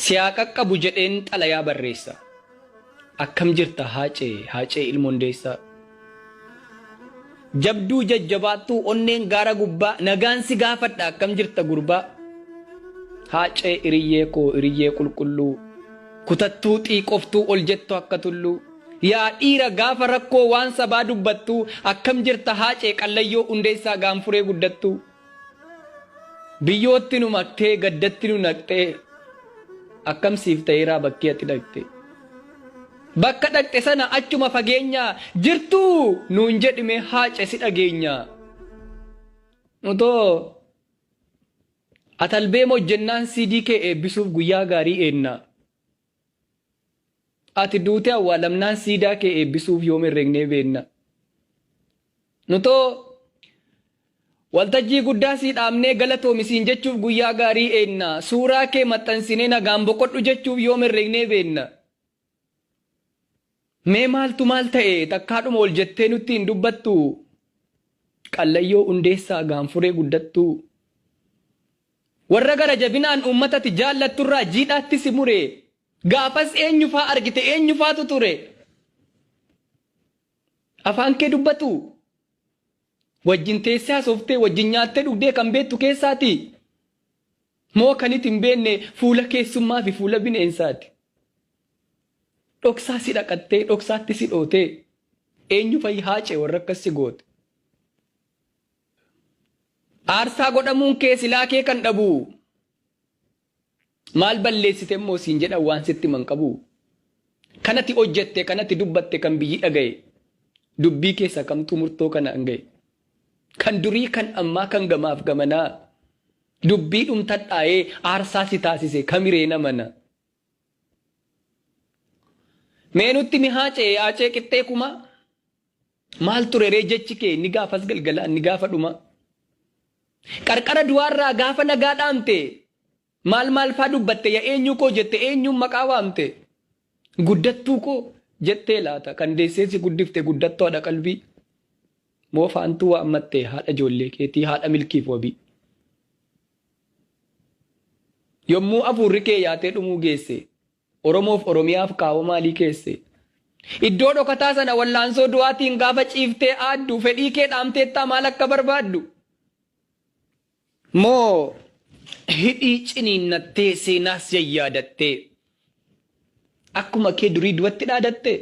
Siyaa qaqqabu jedheen xalayaa barreessa. Akkam jirta haacee ilmoondeessa. Jabduu jajjabaattuu onneen gaara gubbaa nagaan si gaafadha akkam jirta gurbaa. Haacee iriyyee qulqulluu kutattuu xiiqoftuu ol jettu akka tulluu. Yaa dhiira gaafa rakkoo waan sabaa dubbattuu akkam jirta haacee qallayyoo hundeessaa gaanfuree guddattuu. Biyyootti nu maktee gaddatti nu naqxee akkam siif ta'eeraa bakkee ati dhaqxe. Bakka dhaqxe sana achuma fageenyaa jirtuu nuun jedhime haace si dhageenya. Utoo atalbee hojjennaan sidii kee eebbisuuf guyyaa gaarii eenna. Ati duute awwaalamnaan siidaa kee eebbisuuf yoom herreegnee beenna. Nutoo waltajjii guddaa sii dhaabnee galatoomisiin jechuuf guyyaa gaarii eenna. Suuraa kee maxxansinee nagaan boqodhu jechuuf yoom herreegnee beenna. Mee maaltu maal ta'e takkaadhuma ol jettee nutti hin dubbattu. Qallayyoo hundeessaa gaanfuree guddattu. Warra gara jabinaan uummatatti jaallatturraa jiidhaatti si mure. Gaafas eenyufaa argite eenyufaatu ture. Afaan kee dubbatu. Wajjin teessee haasoftee wajjin nyaattee dhugdee kan beektu keessaati. Moo kanit hin beekne fuula keessummaa fi fuula bineensaati. Dhoksaa si dhaqattee dhoksaatti si dhootee eenyu fa'i haacee warra akkas si goote. Aarsaa godhamuun kee silaa kee kan dhabu. Maal balleessite immoo siin jedhan waan sitti man qabu. Kanatti hojjette kanatti dubbatte kan biyyi dhagaye. Dubbii keessa kamtuu murtoo kana hangaye. Kan durii kan ammaa kan gamaaf gamanaa. Dubbii dhumtadhaa'ee aarsaa si taasise kamiree namana. Meenutti mi haacee qixxee kuma. Maal ture ree jechi kee ni gaafas galgalaa ni gaafa dhuma. Qarqara duwaarraa gaafa nagaa dhaamte. Maal faa dubbatte yaa eenyu koo jette eenyuun maqaa waamte. Guddattuu koo jettee laata kan deesseesi guddifte guddattoodha qalbii. Moo faantuu waammatte haadha ijoollee keetii haadha milkiif wabii. Yommuu afuurri kee yaatee dhumuu geesse. Oromoof Oromiyaaf kaawwa maalii keesse. Iddoo dhokataa sana wallaansoo du'aatiin gaafa ciiftee aaddu fedhii kee dhaamteettaa maal akka barbaaddu. Moo hidhii ciniinnattee seenaas yayyaadattee akkuma kee durii duwatti dhaadatte.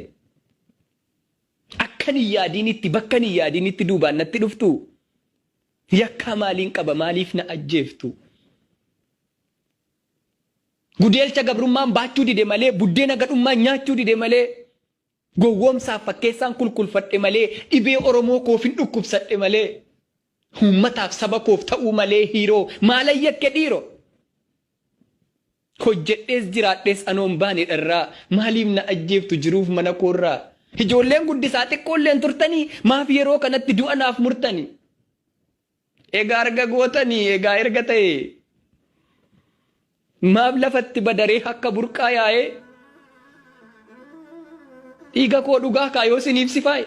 Akkan hin yaadinitti bakkan hin yaadinitti duubaan natti dhuftu. Yakkaa maaliin qaba maaliif na ajjeeftu. Gudeelcha gabrummaan baachuu dide malee buddeena gadhummaan nyaachuu dide malee gowwoomsaaf fakkeessaan kulkulfadhe malee dhibee Oromoo koof hin dhukkubsadhe malee uummataaf saba koof ta'uu malee hiiroo maalan yakke dhiiroo. Hojjedhees jiraadhees anoon baane dharraa maaliif na ajjeeftu jiruuf mana koorraa. Ijoolleen guddisaa xiqqoolleen turtanii maaf yeroo kanatti du'a naaf murtanii. Egaa arga gootanii egaa erga ta'e. Maaf lafatti badaree akka burqaa yaa'ee dhiiga koo dhugaa kaayoo siniif si faaye.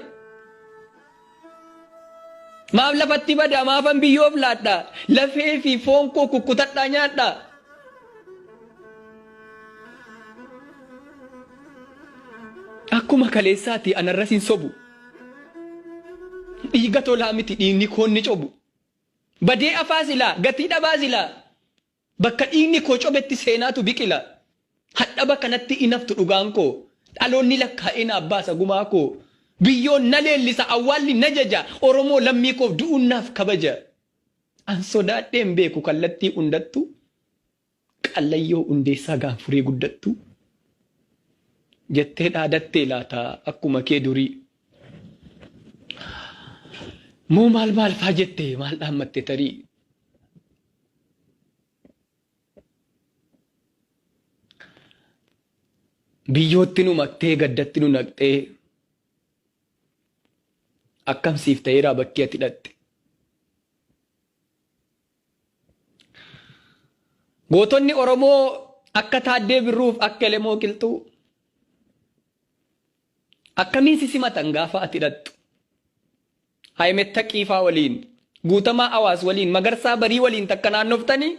Maaf lafatti bada maafan biyyoof laadha lafee fi foon koo kukkutadhaa nyaadha. Akkuma kaleessaati anarra sin sobu. Dhiiga tolaa miti dhiigni koon ni cobu. Badee afaa silaa gatii dhabaa silaa. Bakka dhiigni koo cobetti seenaatu biqila. Hadhaba kanatti inaftu dhugaan koo. Dhaloonni lakkaa'ee naaf baasa gumaa koo. Biyyoon na leellisa awwaalli na jaja. Oromoo lammii koof du'uun naaf kabaja. An sodaadheen beeku kallattii hundattu. Qallayyoo hundeessaa gaanfuree guddattu. Jettee dhaadattee laata akkuma kee durii. Moo maal faa jettee maal dhaammatte tarii. Biyyootti nu maktee gaddatti nu naqxee akkamsiif ta'eeraa bakkee ati dhatte. Gootonni Oromoo akka Taaddee Birruuf akka Elemoo Qilxuu akkamiin si simatan gaafa ati dhattu. Haayimetta Qiifaa waliin Guutamaa Awaas waliin Magarsaa Barii waliin takka naannoftanii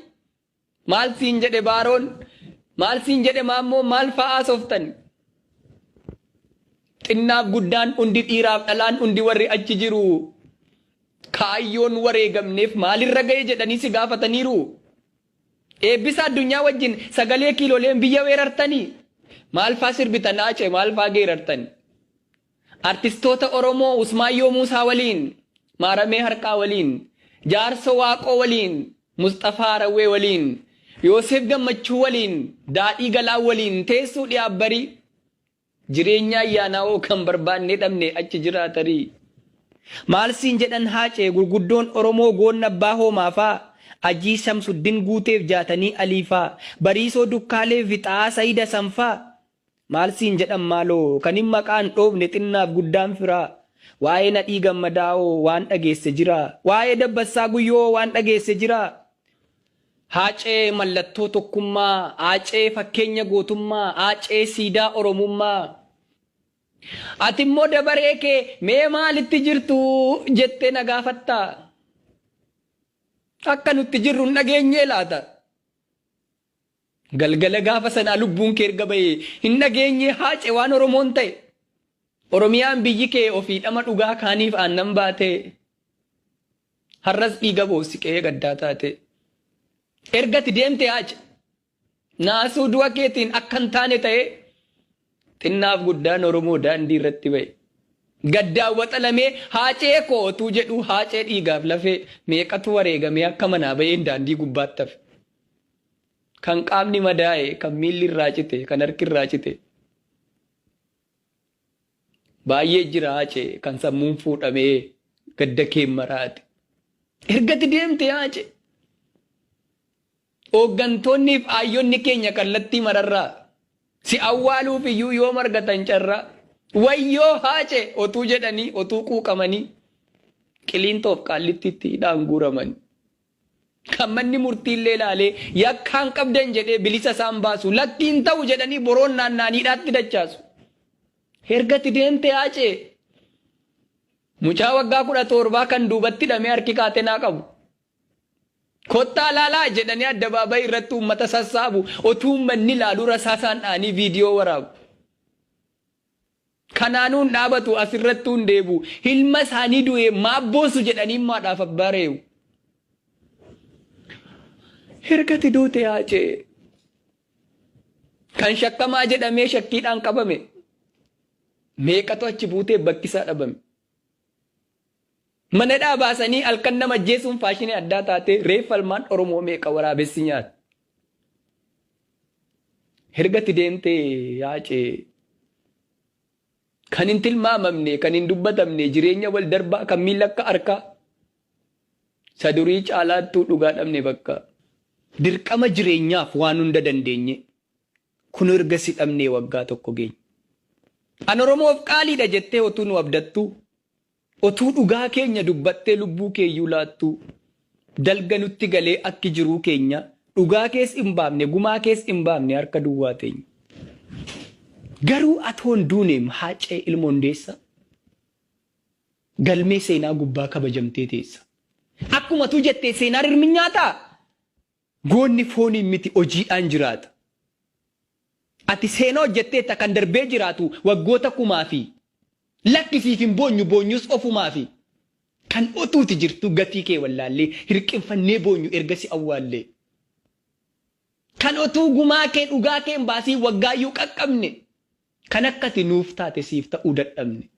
maal siin jedhe Baaroon Maal siin jedhe maammoo maal fa'aa sooftan? Xinnaaf guddaan hundi dhiiraaf dhalaan hundi warri achi jiru. Kaayyoon wareegamneef maalirra ga'e jedhanii si gaafataniiru. Eebbisa addunyaa wajjin sagalee kiilooleen biyya weerartanii. Maal fa'aa sirbitan Haacee maal fa'aa geerartan? Artistoota Oromoo Usmaayyoo Muusaa waliin, Maaramee Harqaa waliin, Jaarsa Waaqoo waliin, Mustafaa Rawwee waliin, Yoosef Gammachuu waliin, Daadhii Galaa waliin teessuu dhiyaabbarii. Jireenya ayyaanaa'oo kan barbaanne dhabne achi jiraatarii. Maal siin jedhan Haacee gurguddoon Oromoo goonna abbaa hoomaafaa. Ajii Shamsuddin guuteef jaatanii aliifaa. Bariisoo Dukkaalee Fixaa Sayida Sanfaa. Maal siin jedhan maaloo kan hin maqaan dhoofne xinnaaf guddaan firaa. Waa'ee Nadhii Gammadaa'oo waan dhageesse jira. Waa'ee Dabbasaa Guyyoo waan dhageesse jira. Haacee mallattoo tokkummaa, Haacee fakkeenya gootummaa, Haacee siidaa Oromummaa. Ati immoo dabaree kee mee maalitti jirtu jettee na gaafatta? Akka nutti jirru hin dhageenyee laata? Galgala gaafa sanaa lubbuun kee erga bahee hin dhageenyee Haacee waan Oromoon ta'e. Oromiyaan biyyi kee ofiidhama dhugaa kaaniif aannan baate. Har'as dhiiga boosiqee gaddaa taate. Ergati deemte Haacee naasuu du'a keetiin akka hin taane ta'e xinnaaf guddaan Oromoo daandii irratti ba'e. Gaddaan waxalamee Haacee kootuu jedhu Haacee dhiigaaf lafee meeqatu wareegamee akka manaa ba'een daandii gubbaatti hafe. Kan qaamni madaa'e, kan miilli irraa cite, kan harki irraa cite. Baay'ee jira Haacee kan sammuun fuudhamee gadda kee maraate. Ergati deemte Haacee. Hooggantoonniif ayyoonni keenya kallattii mararraa si awwaaluuf iyyuu yoo margatan carraa wayyoo Haacee otuu jedhanii otuu quuqamanii Qiliintoof Qaallittiitti hidhaan guuramanii. Kan manni murtiillee ilaalee yakkaan qabdan jedhee bilisa isaan baasu lakkiin ta'u jedhanii boroon naannaaniidhaatti dachaasu. Ergati deemte Haacee mucaa waggaa 17 kan duubatti hidhamee harki kaatenaa qabu. Kottaa laalaa jedhanii addabaabayii irratti uummata sassaabu otuu uummanni ilaaluu rasaasaan dhaanii viidiyoo waraabu. Kanaanuun dhaabatu asirratti hin deebu. Ilma isaanii du'ee maabboosu jedhanii maadhaaf abbaa reewu. Ergati duute Haacee kan shakkamaa jedhamee shakkiidhaan qabame meeqatu achi buutee bakkisaa dhabame. Mana dhaabaasanii halkan nama ajjeesuun faashinii addaa taate reeffa ilmaan Oromoo meeqa waraabessi nyaata. Ergati deemte Haacee kan hin tilmaamamne, kan hin dubbatamne, jireenya wal darbaa kan miila akka harkaa sadurii caalaattuu dhugaa dhabne bakka. Dirqama jireenyaaf waan hunda dandeenye kun erga si dhabnee waggaa tokko geenye. An Oromoof qaaliidha jettee otuu nu abdattu. Otuu dhugaa keenya dubbattee lubbuu keeyyuu laattu dalga nutti galee akki jiruu keenya dhugaa kees hin baafne gumaa kees hin baafne harka duwwaa teenya. Garuu atoon duuneem Haacee ilma Hundeessaa galmee seenaa gubbaa kabajamtee teessa. Akkuma tu jettee seenaa hirmi nyaataa goonni fooniin miti hojiidhaan jiraata. Ati seenaa hojjetteetta kan darbee jiraatu waggoota kumaa fi lakkisiif hin boonyu boonyus ofumaa fi kan otuuti jirtu gatii kee wallaallee hirqinfannee boonyu erga si awwaallee. Kan otuu gumaa kee dhugaa kee hin baasii waggaayyuu qaqqabne kan akkati nuuf taate siif ta'uu dadhabne.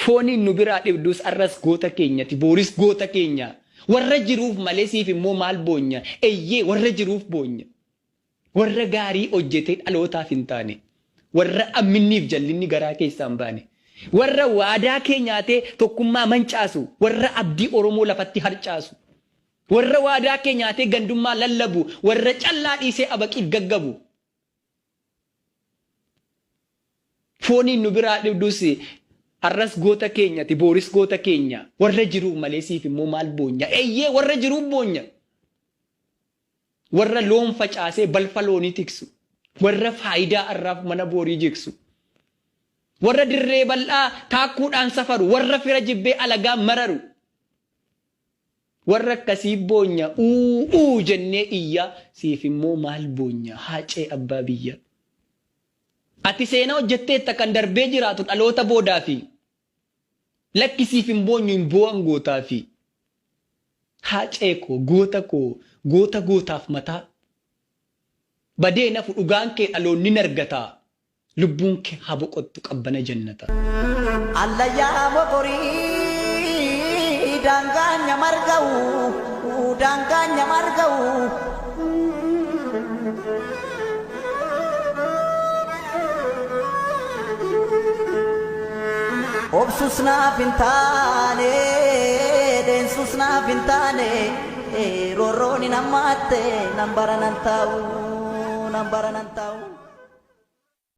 Fooniin nu biraa dhibdus arras goota keenyati booris goota keenya. Warra jiruuf malee siif immoo maal boonya? Eeyyee warra jiruuf boonya. Warra gaarii hojjetee dhalootaaf hin taane. Warra amminniif jallinni garaa keessaa hin baane. Warra waadaa kee nyaatee tokkummaa mancaasu. Warra abdii Oromoo lafatti harcaasu. Warra waadaa kee nyaatee gandummaa lallabu. Warra callaa dhiisee abaqiif gaggabu. Fooniin nu biraa dhibdus arras goota keenyati booris goota keenya. Warra jiruuf malee siif immoo maal boonya? Eeyyee warra jiruuf boonya. Warra loon facaasee balfa loonii tiksu. Warra faayidaa arraaf mana boorii jigsu. Warra dirree bal'aa kaakkuudhaan safaru. Warra fira jibbee alagaan mararu. warra akkasii boonya jennee iyya siif immoo maal boonya haacee abbaa biyya. Ati seenaa hojjetteetta kan darbee jiraatu dhaloota boodaafi lakkisiif hin boonyu hin boo'an gootaafi haacee koo goota gootaaf mataa badee nafu dhugaan kee dhaloonni ni argata lubbuun kee haa boqottu qabbana jannata. Allayyaa boqorii daangaanya marga'u obsus naaf hin taane deensus naaf hin taane roorroon hin hammaate nan bara nan taa'u.